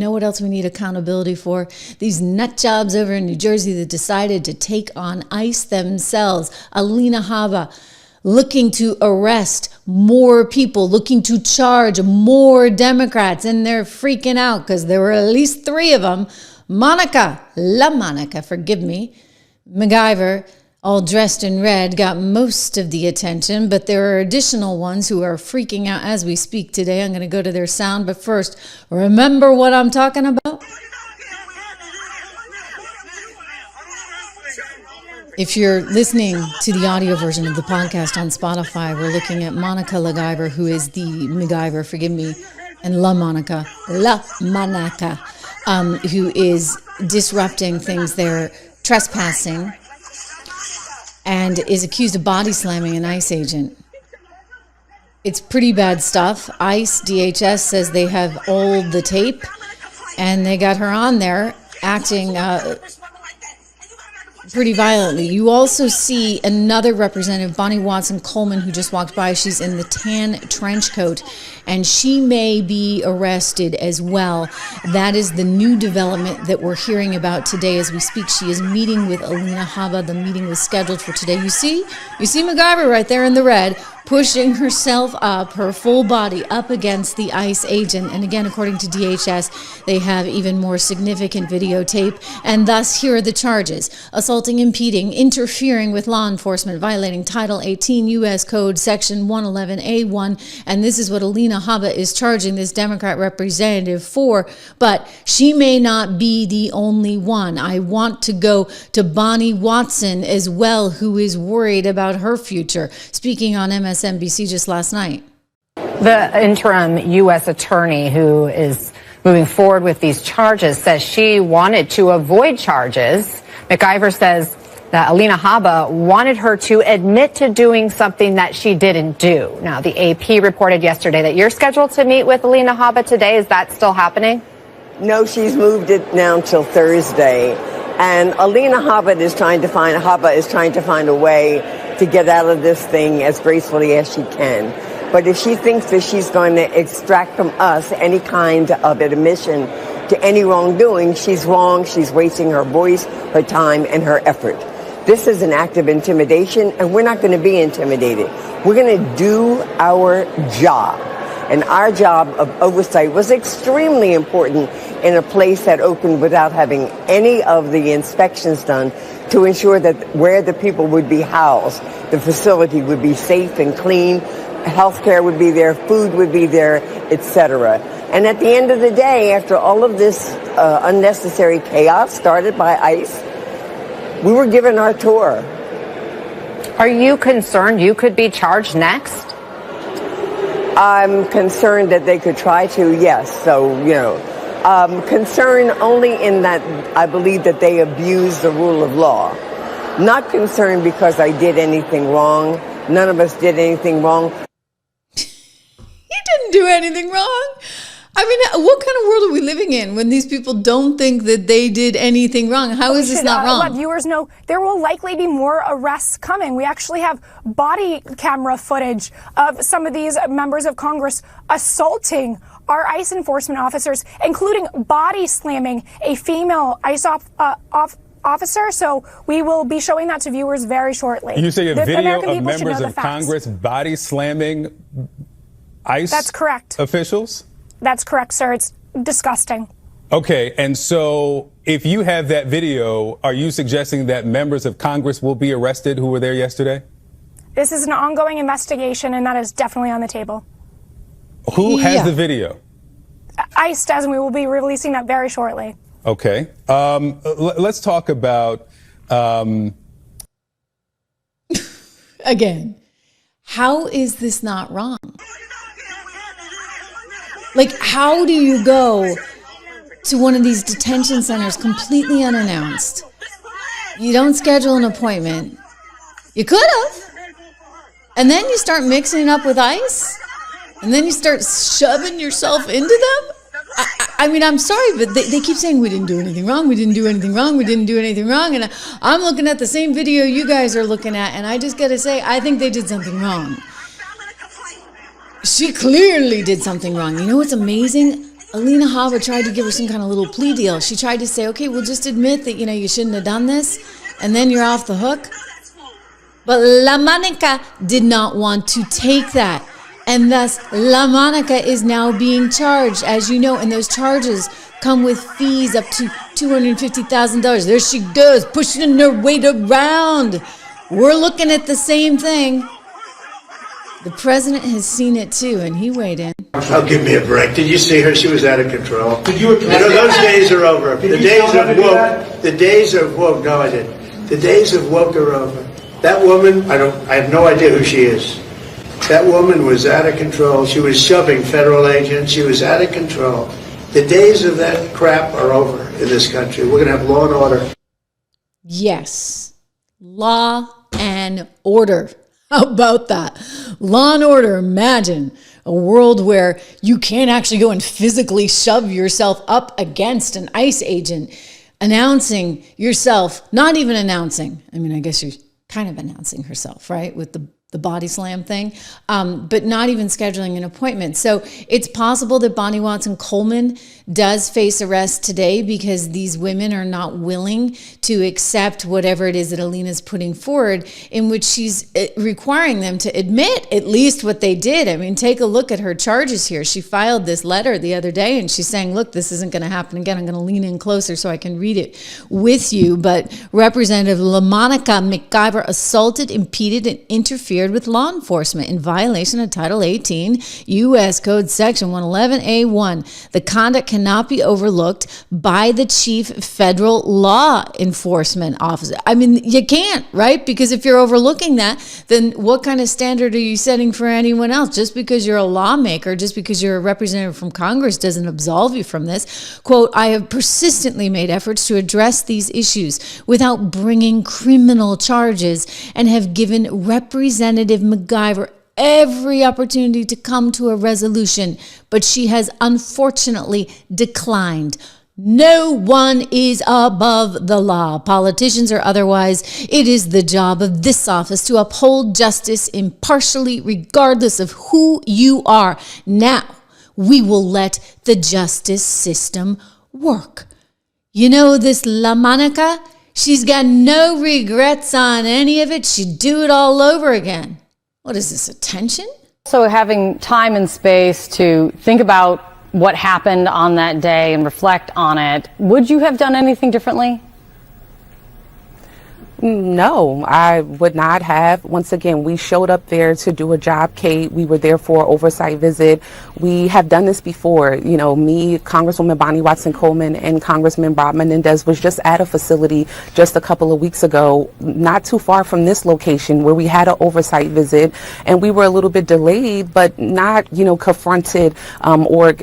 know what else we need accountability for? These nut jobs over in New Jersey that decided to take on ICE themselves. Alina Habba looking to arrest more people, looking to charge more Democrats, and they're freaking out because there were at least 3 of them. Monica, forgive me, McIver, all dressed in red, got most of the attention, but there are additional ones who are freaking out as we speak today. I'm going to go to their sound, but first, remember what I'm talking about? If you're listening to the audio version of the podcast on Spotify, we're looking at Monica McIver, who is the McIver, forgive me, and La Monica, who is disrupting things. They're trespassing and is accused of body slamming an ICE agent. It's pretty bad stuff. ICE, DHS says they have all the tape, and they got her on there acting pretty violently. You also see another representative, Bonnie Watson Coleman, who just walked by. She's in the tan trench coat, and she may be arrested as well. That is the new development that we're hearing about today as we speak. She is meeting with Alina Habba. The meeting was scheduled for today. You see McIver right there in the red, pushing herself up, her full body up against the ICE agent. And again, according to DHS, they have even more significant videotape. And thus, here are the charges: assaulting, impeding, interfering with law enforcement, violating Title 18 U.S. Code Section 111A1. And this is what Alina Habba is charging this Democrat representative for. But she may not be the only one. I want to go to Bonnie Watson as well, who is worried about her future, speaking on MSNBC just last night. The interim U.S. attorney who is moving forward with these charges says she wanted to avoid charges. McIver says that Alina Habba wanted her to admit to doing something that she didn't do. Now, the AP reported yesterday that you're scheduled to meet with Alina Habba today. Is that still happening? No, she's moved it now till Thursday. And Alina Habba is trying to find a way to get out of this thing as gracefully as she can. But if she thinks that she's going to extract from us any kind of admission to any wrongdoing, she's wrong. She's wasting her voice, her time, and her effort. This is an act of intimidation, and we're not going to be intimidated. We're going to do our job. And our job of oversight was extremely important in a place that opened without having any of the inspections done to ensure that where the people would be housed, the facility would be safe and clean, healthcare would be there, food would be there, etc. And at the end of the day, after all of this unnecessary chaos started by ICE, we were given our tour. Are you concerned you could be charged next? I'm concerned that they could try to, yes. So, concerned only in that I believe that they abuse the rule of law. Not concerned because I did anything wrong. None of us did anything wrong. He didn't do anything wrong. I mean, what kind of world are we living in when these people don't think that they did anything wrong? How is this not wrong? Let viewers know there will likely be more arrests coming. We actually have body camera footage of some of these members of Congress assaulting our ICE enforcement officers, including body slamming a female ICE officer. So we will be showing that to viewers very shortly. You say a video of members of Congress body slamming ICE That's correct. officials? That's correct, sir. It's disgusting. Okay, and so if you have that video, are you suggesting that members of Congress will be arrested who were there yesterday? This is an ongoing investigation, and that is definitely on the table. Who has the video? ICE does, and we will be releasing that very shortly. Okay. Let's talk about... Again, how is this not wrong? Like, how do you go to one of these detention centers completely unannounced? You don't schedule an appointment. You could have. And then you start mixing it up with ICE? And then you start shoving yourself into them? I mean, I'm sorry, but they keep saying we didn't do anything wrong. We didn't do anything wrong. We didn't do anything wrong. And I'm looking at the same video you guys are looking at, and I just got to say, I think they did something wrong. She clearly did something wrong. You know what's amazing? Alina Habba tried to give her some kind of little plea deal. She tried to say, okay, we'll just admit that, you shouldn't have done this, and then you're off the hook. But La Monica did not want to take that. And thus, La Monica is now being charged, as you know, and those charges come with fees up to $250,000. There she goes, pushing her weight around. We're looking at the same thing. The president has seen it too, and he weighed in. Oh, give me a break. Did you see her? She was out of control. Did you those days are over. The days of woke. The days of woke. No, I didn't. The days of woke are over. That woman, I have no idea who she is. That woman was out of control. She was shoving federal agents. She was out of control. The days of that crap are over in this country. We're going to have law and order. Yes. Law and order. How about that? Law and order. Imagine a world where you can't actually go and physically shove yourself up against an ICE agent, announcing yourself, not even announcing. I mean, I guess you're kind of announcing herself, right? With the body slam thing, but not even scheduling an appointment. So it's possible that Bonnie Watson Coleman does face arrest today because these women are not willing to accept whatever it is that Alina's putting forward, in which she's requiring them to admit at least what they did. I mean, take a look at her charges here. She filed this letter the other day and she's saying, look, this isn't going to happen again. I'm going to lean in closer so I can read it with you. But Representative LaMonica McIver assaulted, impeded, and interfered with law enforcement in violation of Title 18 U.S. Code Section 111A1. The conduct cannot be overlooked by the chief federal law enforcement officer. I mean, you can't, right? Because if you're overlooking that, then what kind of standard are you setting for anyone else? Just because you're a lawmaker, just because you're a representative from Congress doesn't absolve you from this. Quote, I have persistently made efforts to address these issues without bringing criminal charges and have given Representative McIver every opportunity to come to a resolution, but she has unfortunately declined. No one is above the law, politicians or otherwise. It is the job of this office to uphold justice impartially, regardless of who you are. Now, we will let the justice system work. You know, this La Monica, she's got no regrets on any of it. She'd do it all over again. What is this, attention? So having time and space to think about what happened on that day and reflect on it, would you have done anything differently? No, I would not have. Once again, we showed up there to do a job, Kate. We were there for an oversight visit. We have done this before. You know, me, Congresswoman Bonnie Watson Coleman, and Congressman Bob Menendez was just at a facility just a couple of weeks ago, not too far from this location, where we had an oversight visit, and we were a little bit delayed, but not, confronted or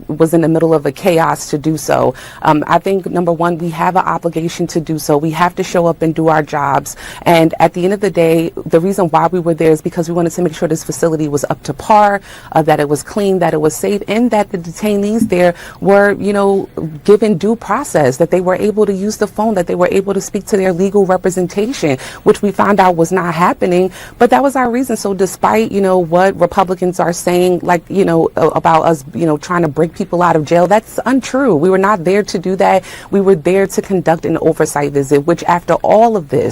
was in the middle of a chaos to do so. I think, number one, we have an obligation to do so. We have to show up and do our jobs. And at the end of the day, the reason why we were there is because we wanted to make sure this facility was up to par, that it was clean, that it was safe, and that the detainees there were, given due process, that they were able to use the phone, that they were able to speak to their legal representation, which we found out was not happening. But that was our reason. So despite, what Republicans are saying, about us, trying to break people out of jail, that's untrue. We were not there to do that. We were there to conduct an oversight visit, which after all of this,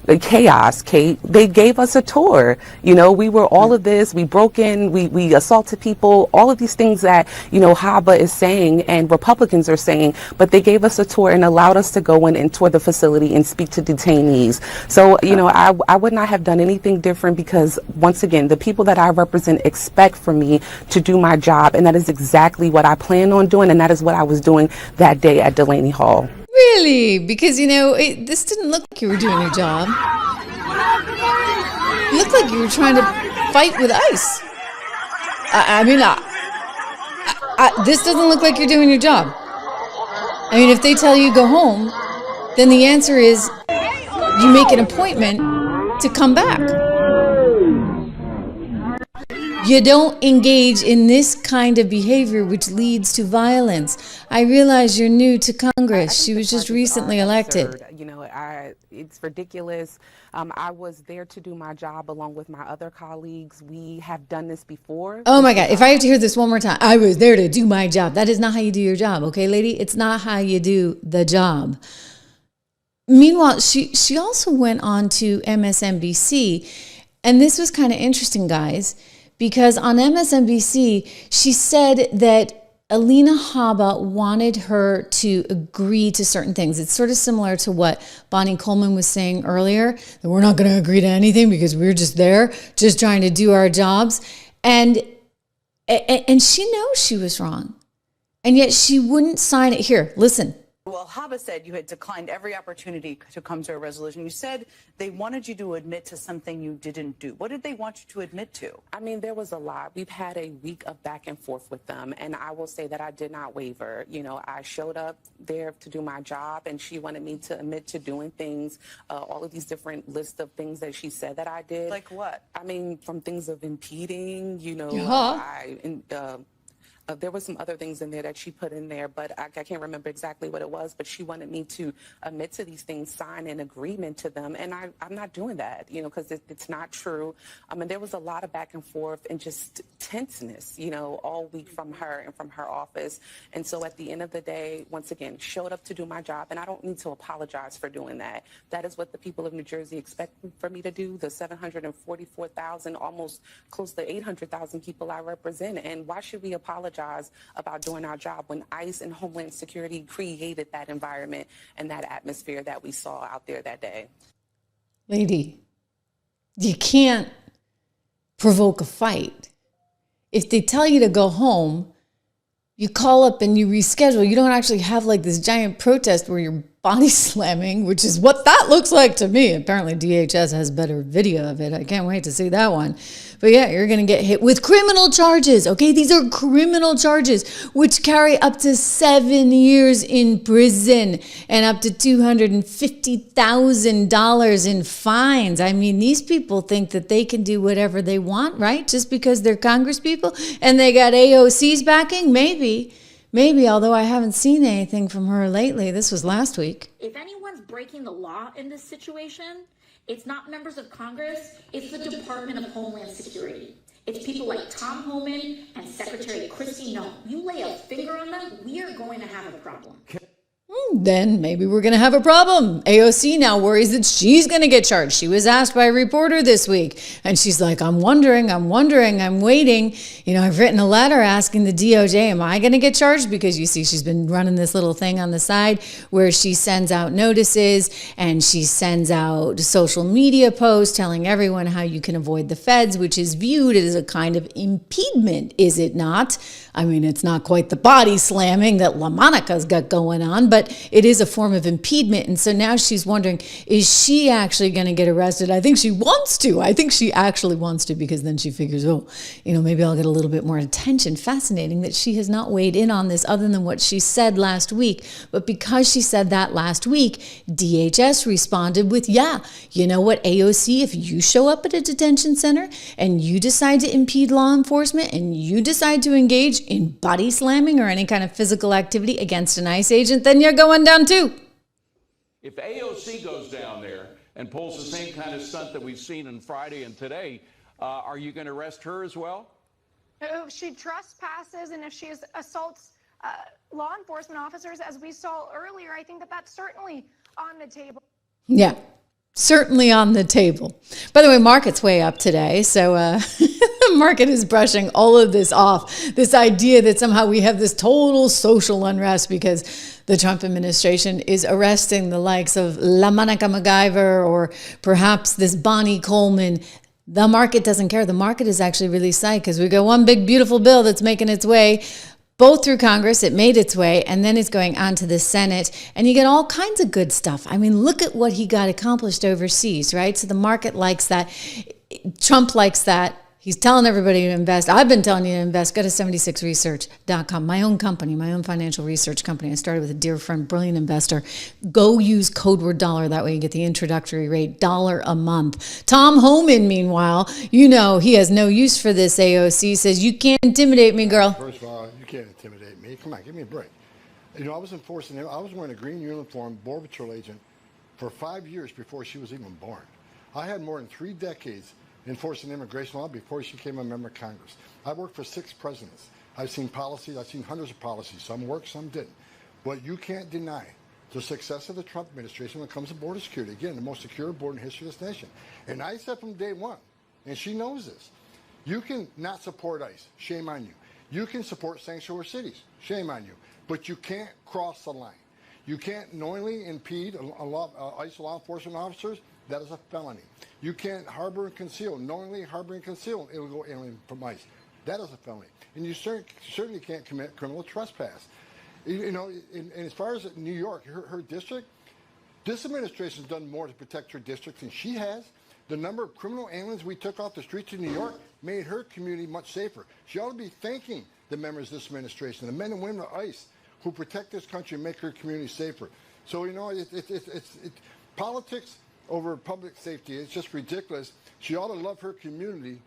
the chaos, Kate, they gave us a tour. We were all of this, we broke in, we assaulted people, all of these things that, Habba is saying and Republicans are saying, but they gave us a tour and allowed us to go in and tour the facility and speak to detainees. So, I would not have done anything different because, once again, the people that I represent expect from me to do my job, and that is exactly what I plan on doing, and that is what I was doing that day at Delaney Hall. Really? Because, this didn't look like you were doing your job. It looked like you were trying to fight with ICE. This doesn't look like you're doing your job. I mean, if they tell you go home, then the answer is you make an appointment to come back. You don't engage in this kind of behavior, which leads to violence. I realize you're new to Congress. She was just recently elected. Absurd. You know, it's ridiculous. I was there to do my job along with my other colleagues. We have done this before. Oh my God, if I have to hear this one more time, I was there to do my job. That is not how you do your job, okay, lady? It's not how you do the job. Meanwhile, she also went on to MSNBC, and this was kind of interesting, guys, because on MSNBC, she said that Alina Habba wanted her to agree to certain things. It's sort of similar to what Bonnie Coleman was saying earlier, that we're not going to agree to anything because we're just there, just trying to do our jobs. And she knows she was wrong. And yet she wouldn't sign it. Here, listen. Well, Habba said you had declined every opportunity to come to a resolution. You said they wanted you to admit to something you didn't do. What did they want you to admit to? I mean, there was a lot. We've had a week of back and forth with them, and I will say that I did not waver. You know, I showed up there to do my job, and she wanted me to admit to doing things, all of these different lists of things that she said that I did. Like what? I mean, from things of impeding, you know, there were some other things in there that she put in there, but I can't remember exactly what it was, but she wanted me to admit to these things, sign an agreement to them, and I'm not doing that, you know, because it's not true. I mean, there was a lot of back and forth and just tenseness, you know, all week from her and from her office. And so at the end of the day, once again, showed up to do my job, and I don't need to apologize for doing that. That is what the people of New Jersey expect for me to do, the 744,000, almost close to 800,000 people I represent, and why should we apologize about doing our job when ICE and Homeland Security created that environment and that atmosphere that we saw out there that day? Lady, you can't provoke a fight. If they tell you to go home, you call up and you reschedule. You don't actually have like this giant protest where you're body slamming, which is what that looks like to me. Apparently DHS has better video of it. I can't wait to see that one. But yeah, you're going to get hit with criminal charges. Okay, these are criminal charges, which carry up to 7 years in prison and up to $250,000 in fines. I mean, these people think that they can do whatever they want, right? Just because they're Congress people and they got AOC's backing? Maybe, although I haven't seen anything from her lately. This was last week. If anyone's breaking the law in this situation, it's not members of Congress, it's the Department of Homeland Security. It's people like Tom Homan and Secretary Kristi Noem. You lay a finger on them, we are going to have a problem. Then maybe we're going to have a problem. AOC now worries that she's going to get charged. She was asked by a reporter this week, and she's like, I'm wondering, I'm waiting. You know, I've written a letter asking the DOJ, am I going to get charged? Because you see, she's been running this little thing on the side where she sends out notices and she sends out social media posts telling everyone how you can avoid the feds, which is viewed as a kind of impediment, is it not? I mean, it's not quite the body slamming that LaMonica's got going on, but it is a form of impediment. And so now she's wondering, is she actually going to get arrested? I think she wants to. I think she actually wants to, because then she figures, oh, you know, maybe I'll get a little bit more attention. Fascinating that she has not weighed in on this other than what she said last week. But because she said that last week, DHS responded with, yeah, you know what, AOC, if you show up at a detention center and you decide to impede law enforcement and you decide to engage in body slamming or any kind of physical activity against an ICE agent, then you're going down too. If AOC goes down there and pulls the same kind of stunt that we've seen on Friday and today, are you going to arrest her as well? If she trespasses and if she assaults law enforcement officers, as we saw earlier, I think that that's certainly on the table. Yeah. Certainly on the table. By the way, market's way up today. So the market is brushing all of this off. This idea that somehow we have this total social unrest because the Trump administration is arresting the likes of McIver or perhaps this Bonnie Coleman. The market doesn't care. The market is actually really psyched because we got one big, beautiful bill that's making its way both through Congress, it made its way, and then it's going on to the Senate, and you get all kinds of good stuff. I mean, look at what he got accomplished overseas, right? So the market likes that. Trump likes that. He's telling everybody to invest. I've been telling you to invest. Go to 76research.com, my own company, my own financial research company. I started with a dear friend, brilliant investor. Go use code word dollar. That way you get the introductory rate, $1 a month. Tom Homan, meanwhile, you know he has no use for this AOC, says, you can't intimidate me, girl. First of all, you can't intimidate me. Come on, give me a break. You know, I was enforcing it. I was wearing a green uniform, Border Patrol agent, for 5 years before she was even born. I had more than 3 decades enforcing immigration law before she became a member of Congress. I worked for 6 presidents. I've seen policies. I've seen hundreds of policies. Some worked, some didn't. But you can't deny the success of the Trump administration when it comes to border security. Again, the most secure border in the history of this nation. And I said from day one, and she knows this, you can not support ICE. Shame on you. You can support sanctuary cities. Shame on you. But you can't cross the line. You can't knowingly impede ICE law enforcement officers. That is a felony. You can't harbor and conceal, knowingly harbor and conceal illegal alien from ICE. That is a felony. And you certainly can't commit criminal trespass. You know, and as far as New York, her district, this administration has done more to protect her district than she has. The number of criminal aliens we took off the streets of New York made her community much safer. She ought to be thanking the members of this administration, the men and women of ICE, who protect this country and make her community safer. So, you know, it's politics over public safety. It's just ridiculous. She ought to love her community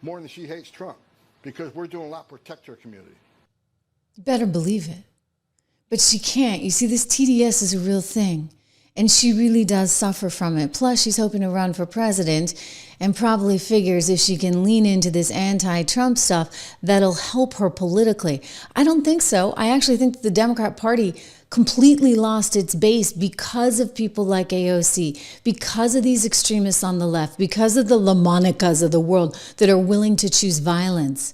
more than she hates Trump, because we're doing a lot to protect her community. You better believe it. But she can't. You see, this TDS is a real thing, and she really does suffer from it. Plus, she's hoping to run for president and probably figures if she can lean into this anti-Trump stuff, that'll help her politically. I don't think so. I actually think the Democrat Party completely lost its base because of people like AOC, because of these extremists on the left, because of the LaMonicas of the world that are willing to choose violence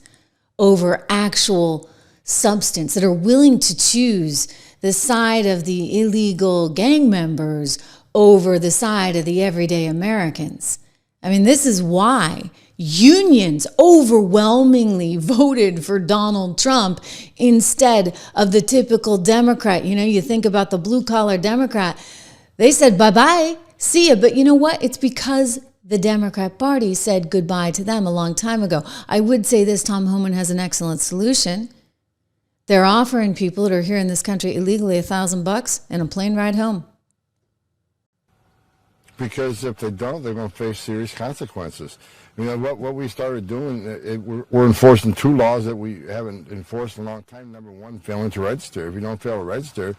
over actual substance, that are willing to choose the side of the illegal gang members over the side of the everyday Americans. I mean, this is why unions overwhelmingly voted for Donald Trump instead of the typical Democrat. You know, you think about the blue-collar Democrat. They said, bye-bye, see ya. But you know what? It's because the Democrat Party said goodbye to them a long time ago. I would say this, Tom Homan has an excellent solution. They're offering people that are here in this country illegally $1,000 and a plane ride home. Because if they don't, they're going to face serious consequences. You know, what we started doing, we're enforcing 2 laws that we haven't enforced in a long time. Number 1, failing to register. If you don't fail to register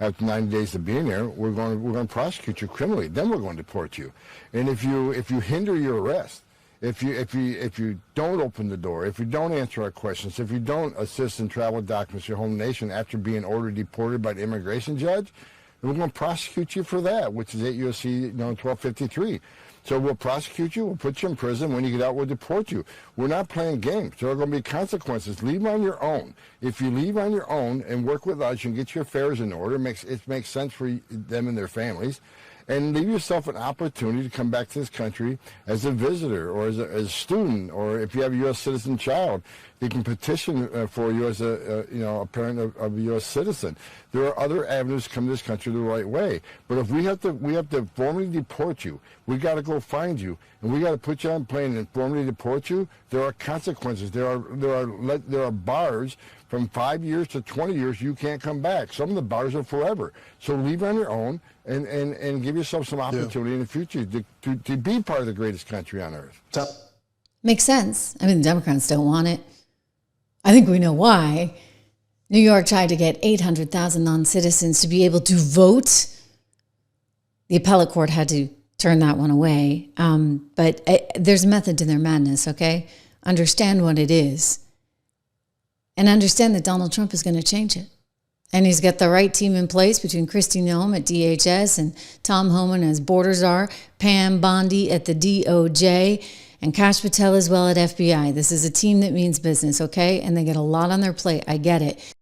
after 90 days of being there, we're going to prosecute you criminally. Then we're going to deport you. And if you hinder your arrest, if you don't open the door, if you don't answer our questions, if you don't assist in travel documents to your home nation after being ordered deported by the immigration judge, we're going to prosecute you for that, which is 8 U.S.C. 1253. So we'll prosecute you, we'll put you in prison. When you get out, we'll deport you. We're not playing games. There are going to be consequences. Leave on your own. If you leave on your own and work with us and get your affairs in order, it makes sense for them and their families. And leave yourself an opportunity to come back to this country as a visitor or as a student, or if you have a U.S. citizen child, they can petition for you as a parent of a U.S. citizen. There are other avenues to come to this country the right way. But if we have to formally deport you, we got to go find you, and we got to put you on a plane and formally deport you. There are consequences. There are bars from 5 years to 20 years. You can't come back. Some of the bars are forever. So leave on your own. And give yourself some opportunity in the future to be part of the greatest country on earth. Makes sense. I mean, the Democrats don't want it. I think we know why. New York tried to get 800,000 non-citizens to be able to vote. The appellate court had to turn that one away. But there's a method to their madness, okay? Understand what it is. And understand that Donald Trump is going to change it. And he's got the right team in place between Kristi Noem at DHS and Tom Homan as border czar, Pam Bondi at the DOJ, and Kash Patel as well at FBI. This is a team that means business, okay? And they get a lot on their plate. I get it.